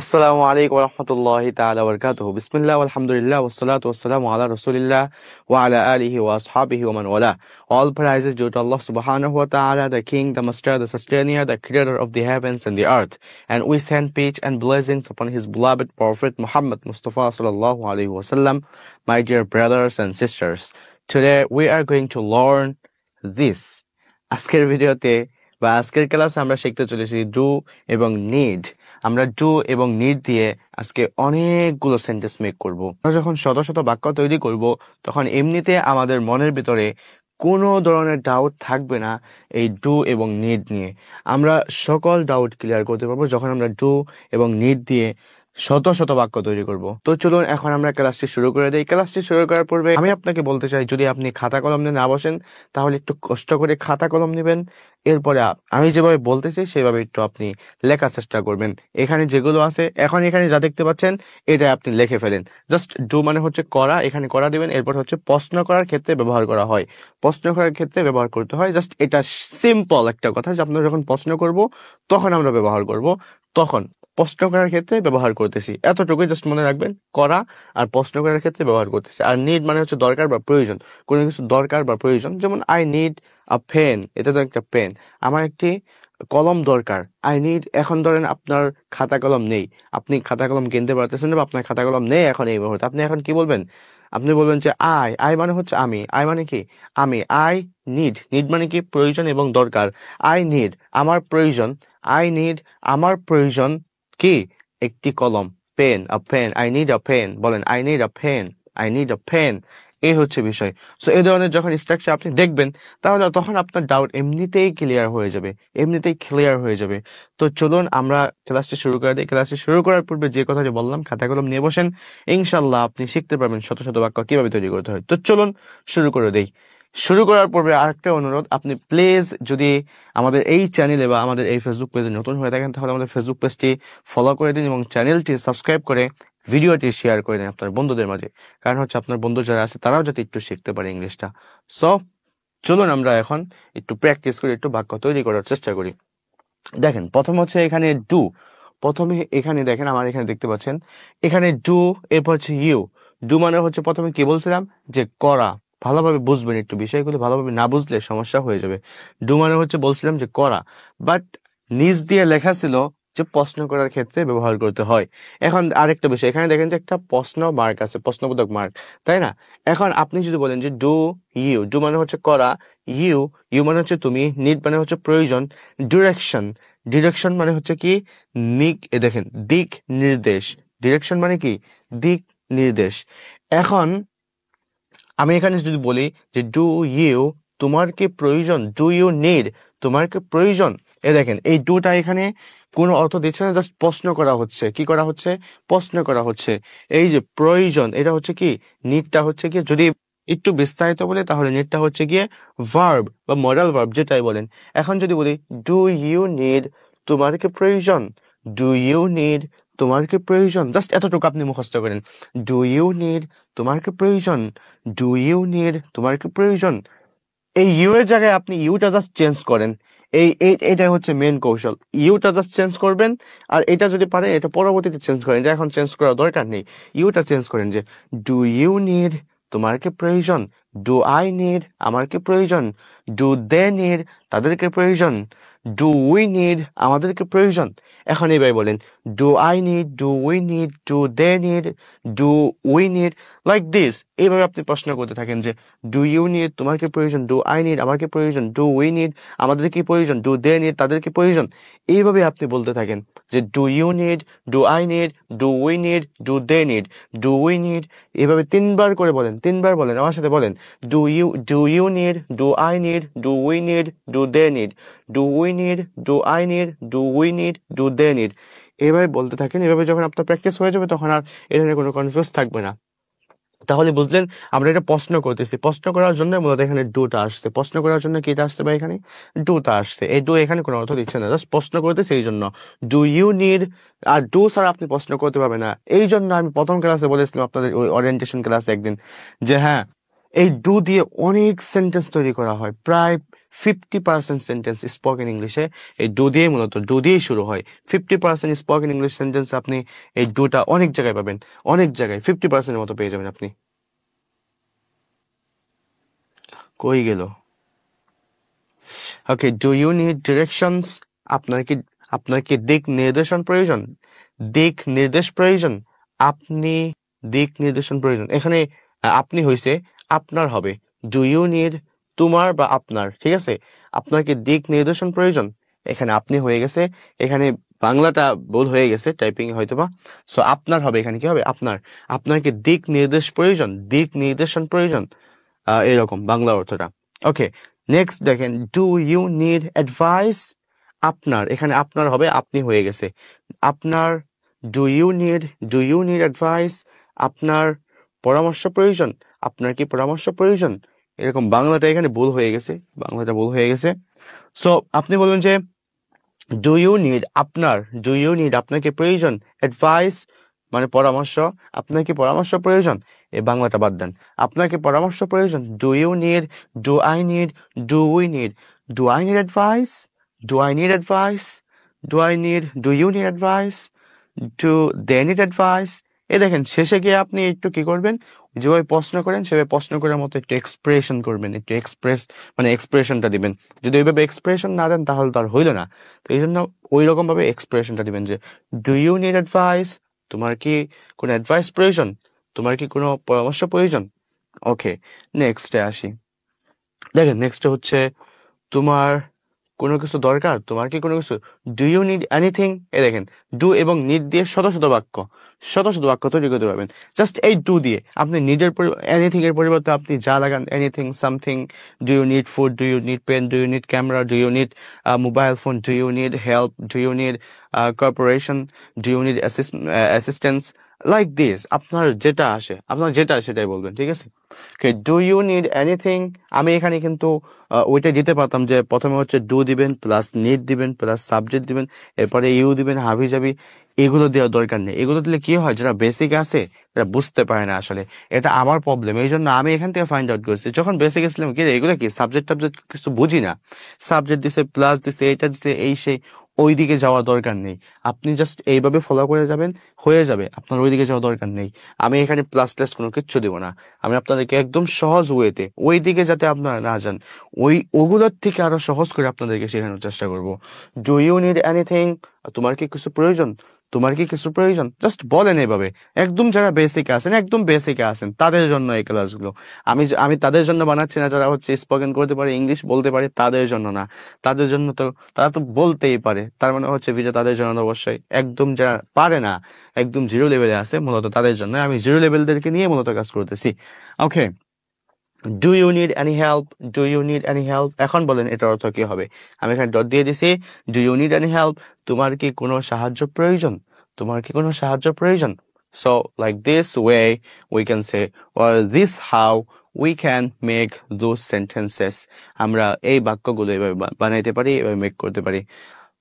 Assalamu alaikum wa rahmatullahi ta'ala wa barakatuhu. Bismillah walhamdulillah wassalatu wassalamu ala rasulillah wa ala alihi wa ashabihi wa man wala. All praises due to Allah subhanahu wa ta'ala, the King, the Master, the Sustainer, the Creator of the heavens and the earth. And we send peace and blessings upon His beloved Prophet Muhammad Mustafa sallallahu alaihi wasallam. My dear brothers and sisters, today we are going to learn this. আজকের ভিডিওতে বা আজকের ক্লাসে আমরা শিখতে চলেছি do এবং need. আমরা ডু এবং নিড দিয়ে আজকে অনেকগুলো সেন্টেন্স মেক করব। আমরা যখন শত শত বাক্য তৈরি করব তখন এমনিতে আমাদের মনের ভিতরে কোনো ধরনের ডাউট থাকবে না এই ডু এবং নিড নিয়ে। আমরা সকল ডাউট ক্লিয়ার করতে পারবো যখন আমরা ডু এবং নিড দিয়ে শত শত বাক্য তৈরি করব। তো চলুন এখন আমরা ক্লাসটি শুরু করে দেই। ক্লাসটি শুরু করার পূর্বে আমি আপনাকে বলতে চাই, যদি আপনি খাতা কলম নিয়ে না বসেন তাহলে একটু কষ্ট করে খাতা কলম নেবেন। এরপরে আমি যেভাবে বলতেছি সেভাবে একটু আপনি লেখার চেষ্টা করবেন। এখানে যেগুলো আছে এখন এখানে যা দেখতে পাচ্ছেন এটা আপনি লিখে ফেলেন। জাস্ট ডু মানে হচ্ছে করা, এখানে করা দিবেন। এরপর হচ্ছে প্রশ্ন করার ক্ষেত্রে ব্যবহার করা হয়, প্রশ্ন করার ক্ষেত্রে ব্যবহার করতে হয়। জাস্ট এটা সিম্পল একটা কথা যে আপনারা যখন প্রশ্ন করব তখন আমরা ব্যবহার করব, তখন প্রশ্ন করার ক্ষেত্রে ব্যবহার করতেছি। এতটুকুই জাস্ট মনে রাখবেন, করা আর প্রশ্ন করার ক্ষেত্রে ব্যবহার করতেছি। আর নিড মানে হচ্ছে দরকার বা প্রয়োজন, কোনো কিছু দরকার বা প্রয়োজন। যেমন আই নিড আ পেন, এটা তো একটা পেন, আমার একটি কলম দরকার। আই নিড, এখন ধরেন আপনার খাতা কলম নেই, আপনি খাতা কলম কিনতে পারতেছেন না বা আপনার খাতা কলম নেই এখন এই মুহূর্তে, আপনি এখন কি বলবেন? আপনি বলবেন যে আই মানে হচ্ছে আমি, আই মানে কি আমি, আই নিড, নিড মানে কি প্রয়োজন এবং দরকার। আই নিড আমার প্রয়োজন, আই নিড আমার প্রয়োজন কি একটি কলম, pen, a pen, I need a pen. বলেন I need a pen, I need a pen. এই হচ্ছে বিষয়। সো এই ধরনের যখন স্ট্রাকচার আপনি দেখবেন তাহলে তখন আপনার ডাউট এমনিতেই ক্লিয়ার হয়ে যাবে, এমনিতেই ক্লিয়ার হয়ে যাবে। তো চলুন আমরা ক্লাসটি শুরু করে দিই। ক্লাসটি শুরু করার পূর্বে যে কথাটি বললাম, খাতা কলম নিয়ে বসেন, ইনশাল্লাহ আপনি শিখতে পারবেন শত শত বাক্য কিভাবে তৈরি করতে হয়। তো চলুন শুরু করে দেই। শুরু করার পূর্বে আরেকটা অনুরোধ, আপনি প্লিজ যদি আমাদের এই চ্যানেলে বা আমাদের এই ফেসবুক পেজে নতুন হয়ে থাকেন তাহলে আমাদের ফেসবুক পেজটি ফলো করে দিন এবং চ্যানেলটি সাবস্ক্রাইব করে ভিডিওটি শেয়ার করে দিন আপনার বন্ধুদের মাঝে। কারণ হচ্ছে আপনার বন্ধু যারা আছে তারাও যাতে একটু শিখতে পারে ইংলিশটা। সো চলুন আমরা এখন একটু প্র্যাকটিস করি, একটু বাক্য তৈরি করার চেষ্টা করি। দেখেন প্রথম হচ্ছে এখানে ডু। প্রথমে এখানে দেখেন, আমার এখানে দেখতে পাচ্ছেন এখানে ডু, এরপর হচ্ছে ইউ। ডু মানে হচ্ছে প্রথমে কি বলছিলাম যে করা। ভালোভাবে বুঝবেন, একটু বিষয়গুলো ভালোভাবে না বুঝলে সমস্যা হয়ে যাবে। ডু মানে হচ্ছে বলছিলাম যে করা, বাট নিজ দিয়ে লেখা ছিল যে প্রশ্ন করার ক্ষেত্রে ব্যবহার করতে হয়। এখন আরেকটা বিষয়, এখানে দেখেন যে একটা প্রশ্ন মার্ক আছে, প্রশ্নবোধক মার্ক, তাই না? এখন আপনি যদি বলেন যে ডু ইউ, ডু মানে হচ্ছে করা, ইউ, ইউ মানে হচ্ছে তুমি, নিড মানে হচ্ছে প্রয়োজন, ডিরেকশন, ডিরেকশন মানে হচ্ছে কি দেখেন দিক নির্দেশ, ডিরেকশন মানে কি দিক নির্দেশ। এখন আমি এখানে যদি বলি যে ডু ইউ, তোমার কি প্রয়োজন, ডু ইউ নিড, তোমার কি প্রয়োজন, দেখেন এই ডুটা এখানে কোনো অর্থ দিচ্ছে না, জাস্ট প্রশ্ন করা হচ্ছে। কি করা হচ্ছে? প্রশ্ন করা হচ্ছে। এই যে প্রয়োজন, এটা হচ্ছে কি, নিডটা হচ্ছে কি, যদি একটু বিস্তারিত বলে তাহলে নিডটা হচ্ছে গিয়ে ভার্ব বা মডাল ভার্ব যেটাই বলেন। এখন যদি বলি ডু ইউ নিড, তোমার কি প্রয়োজন, ডু ইউ নিড, তোমার কি প্রয়োজন, জাস্ট এতটুকু আপনি মুখস্থ করেন। ডু ইউ নিড, তোমার কি প্রয়োজন, ডু ইউ নিড, তোমার কি প্রয়োজন। এই ইউ এর জায়গায় আপনি ইউটা জাস্ট চেঞ্জ করেন। এইটা হচ্ছে মেন কৌশল। ইউটা জাস্ট চেঞ্জ করবেন, আর এটা যদি পারেন এটা পরবর্তীতে চেঞ্জ করেন, এটা এখন চেঞ্জ করার দরকার নেই। ইউটা চেঞ্জ করেন যে ডু ইউ নিড, তোমার কি প্রয়োজন, ডু আই নিড, আমার কি প্রয়োজন, ডু দে নিড, তাদেরকে প্রয়োজন, ডু উই নিড, আমাদেরকে প্রয়োজন। এখন এইভাবে বলেন do I need, do we need, do they need, do we need, like this. এইভাবে আপনি প্রশ্ন করতে থাকেন যে ডু ইউ নিড, তোমার কি প্রয়োজন, ডু আই নিড, আমার কি প্রয়োজন, ডু উই নিড, আমাদের কি প্রয়োজন, ডু দে নিড, তাদের কি প্রয়োজন। এইভাবে আপনি বলতে থাকেন যে do you need, do I need, do we need, do they need, do we need. এভাবে তিনবার করে বলেন, তিনবার বলেন, আমার সাথে বলেন do you need, do I need, do we need, do they need, do we need, do I need, do we need, do they need. এভাবে বলতে থাকেন। এভাবে যখন আপনার প্র্যাকটিস হয়ে যাবে তখন আর এটা নিয়ে কোনো কনফিউজ থাকবে না। তাহলে বুঝলেন আমরা এটা প্রশ্ন করতেছি, প্রশ্ন করার জন্য মূলত এখানে ডুটা আসছে। প্রশ্ন করার জন্য কিটা আসছে বা এখানে ডুটা আসছে। এই ডু এখানে কোনো অর্থ দিচ্ছে না, জাস্ট প্রশ্ন করতেছে এই জন্য। ডু ইউ নিড, আর ডু ছাড়া আপনি প্রশ্ন করতে পারবেন না। এই জন্য আমি প্রথম ক্লাসে বলেছিলাম আপনাদের ওই ওরিয়েন্টেশন ক্লাসে একদিন যে হ্যাঁ, এই ডু দিয়ে অনেক সেন্টেন্স তৈরি করা হয়, প্রায় 50% সেন্টেন্স স্পোকেন ইংলিশে এই ডু দিয়ে মূলত ডু দিয়েই শুরু হয়। 50% স্পোকেন ইংলিশ সেন্টেন্স আপনি এই ডুটা অনেক জায়গায় পাবেন, অনেক জায়গায় 50%-এর মতো পেয়ে যাবেন আপনি। কই গেল? ওকে, ডু ইউ নিড ডিরেকশনস? আপনার কি দিক নির্দেশন প্রয়োজন? দিক নির্দেশ প্রয়োজন? আপনি দিক নির্দেশন প্রয়োজন। এখানে আপনি হইছে আপনার হবে, ডু ইউ নিড তোমার বা আপনার, ঠিক আছে? আপনার কি দিক নির্দেশন প্রয়োজন? এখানে আপনি হয়ে গেছে, এখানে বাংলাটা ভুল হয়ে গেছে টাইপিং হয়তোবা। সো আপনার হবে, এখানে কি হবে? আপনার কি দিক নির্দেশ প্রয়োজন, দিক নির্দেশন প্রয়োজন, এরকম বাংলা অর্থটা। ওকে, নেক্সট দেখেন, ডু ইউ নিড অ্যাডভাইস? আপনার, এখানে আপনার হবে, আপনি হয়ে গেছে আপনার। Do you need advice? আপনার পরামর্শ প্রয়োজন, আপনার কি পরামর্শ প্রয়োজন, এরকম বাংলাটা এখানে ভুল হয়ে গেছে, বাংলাটা ভুল হয়ে গেছে। সো আপনি বলবেন যে ডু ইউ নিড আপনার কি প্রয়োজন, অ্যাডভাইস মানে পরামর্শ, আপনার কি পরামর্শ প্রয়োজন, এই বাংলাটা বাদ দেন, আপনার কি পরামর্শ প্রয়োজন। Do you need, do I need, do we need, do I need advice, do I need advice, do you need advice, do they need advice. এ দেখেন শেষে গিয়ে আপনি একটু কি করবেন, যেভাবে প্রশ্ন করেন সেভাবে প্রশ্ন করার মতো একটু এক্সপ্রেশন করবেন, একটু এক্সপ্রেশনটা দিবেন। যদি ওইভাবে এক্সপ্রেশন না দেন তাহলে তো আর হইলো না। তো এই জন্য ওই রকম ভাবে এক্সপ্রেশনটা দিবেন যে ডু ইউ নিড অ্যাডভাইস? তোমার কি কোনো অ্যাডভাইস প্রয়োজন, তোমার কি কোনো পরামর্শ প্রয়োজন। ওকে, নেক্সটে আসি। দেখেন নেক্সটে হচ্ছে তোমার কোনো কিছু দরকার, তোমার কি কোনো কিছু, ডু ইউ নিড এনিথিং? এ দেখেন ডু এবং নিড দিয়ে শত শত বাক্য তৈরি করতে পারবেন জাস্ট এই ডু দিয়ে। আপনি নিডের এনিথিং এর পরিবর্তে আপনি যা লাগান, anything, something, do you need food, do you need pen, do you need camera, do you need mobile phone, do you need help, do you need corporation, do you need assistance, like this. আপনার যেটা সেটাই বলবেন, ঠিক আছে? Do you need anything, আমি এখানে কিন্তু ওইটা দিতে পারতাম যে প্রথমে হচ্ছে ডু দিবেন প্লাস নিড দিবেন প্লাস সাবজেক্ট দিবেন, এরপরে ইউ দিবেন, হাবি যাবি, এগুলো দেওয়ার দরকার নেই। এগুলো দিলে কি হয়, যারা বেসিক আছে এটা বুঝতে পারে না আসলে, এটা আমার প্রবলেম। এই জন্য আমি এখান থেকে ফাইন্ড আউট করছি, যখন বেসিক আসলাম কি এগুলো কি সাবজেক্ট কিছু বুঝি না, সাবজেক্ট দিছে প্লাস দিছে এটা দিছে এই সেই, ওই দিকে যাওয়ার দরকার নেই। আপনি জাস্ট এইভাবে ফলো করে যাবেন, হয়ে যাবে, আপনার ওই দিকে যাওয়ার দরকার নেই। আমি এখানে প্লাস প্লাস কোনো কিচ্ছু দিব না, আমি আপনাদেরকে একদম সহজ ওয়েতে ওই দিকে যাতে আপনারা না যান, ওগুলোর থেকে আরো সহজ করে আপনাদেরকে শেখানোর চেষ্টা করব। Do you need anything? তোমার কি কিছু প্রয়োজন, জাস্ট বলেন এভাবে। একদম যারা একদম বেসিকে আছেন তাদের জন্য এই ক্লাসগুলো। আমি তাদের জন্য বানাচ্ছি না যারা হচ্ছে স্পোকেন করতে পারে, ইংলিশ বলতে পারে, তাদের জন্য না। তাদের জন্য তো তারা তো বলতেই পারে, তার মানে হচ্ছে ভিডিও তাদের জন্য অবশ্যই। একদম যারা পারে না, একদম জিরো লেভেলে আছে, মূলত তাদের জন্য আমি জিরো লেভেলদেরকে নিয়ে মূলত কাজ করতেছি। Okay, do you need any help? এখন বলেন এটার অর্থ কি হবে? আমি এখানে ডট দিয়ে দিছি, do you need any help? তোমার কি কোনো সাহায্য প্রয়োজন? So like this way we can say, or this how we can make those sentences. আমরা এই বাক্যগুলো এভাবে বানাইতে পারি, এভাবে মেক করতে পারি।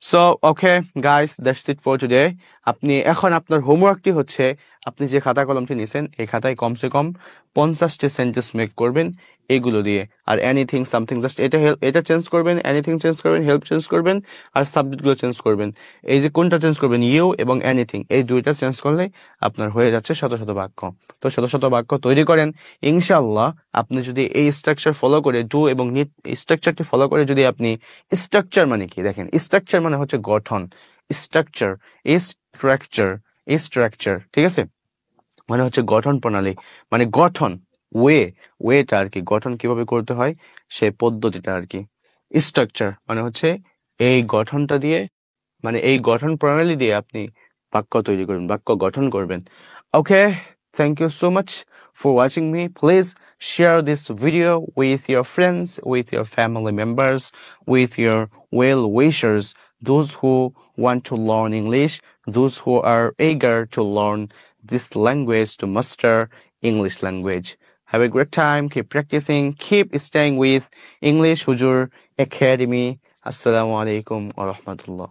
So okay guys, that's it for today. আপনি এখন আপনার হোমওয়ার্কটি হচ্ছে, আপনি যে খাতা কলমটি নিছেন এই খাতায় কমসে কম 50টি সেন্টেন্স মেক করবেন এগুলো দিয়ে। আর এনিথিং, সামথিং, জাস্ট এটা চেঞ্জ করবেন, এনিথিং চেঞ্জ করবেন, হেল্প চেঞ্জ করবেন, আর সাবজেক্টগুলো চেঞ্জ করবেন। এই যে কোনটা চেঞ্জ করবেন, ইউ এবং এনিথিং, এই দুইটা চেঞ্জ করলে আপনার হয়ে যাচ্ছে শত শত বাক্য। তো শত শত বাক্য তৈরি করেন ইনশাআল্লাহ। আপনি যদি এই স্ট্রাকচার ফলো করে, ডু এবং নিড স্ট্রাকচারটি ফলো করে, যদি আপনি, স্ট্রাকচার মানে কি দেখেন, স্ট্রাকচার মানে হচ্ছে গঠন, স্ট্রাকচার, ঠিক আছে, মানে হচ্ছে গঠন প্রণালী, মানে গঠন, ওয়েটা আর কি, গঠন কিভাবে করতে হয় সেই পদ্ধতিটা আর কি। স্ট্রাকচার মানে হচ্ছে এই গঠনটা দিয়ে, মানে এই গঠন প্রণালী দিয়ে আপনি বাক্য তৈরি করবেন, বাক্য গঠন করবেন। ওকে, thank you so much for watching me. Please share this video with your friends, with your family members, with your well-wishers, those who want to learn English, those who are eager to learn this language, to master English language. Have a great time, keep practicing, keep staying with English Hujur Academy. Assalamu alaikum wa rahmatullah.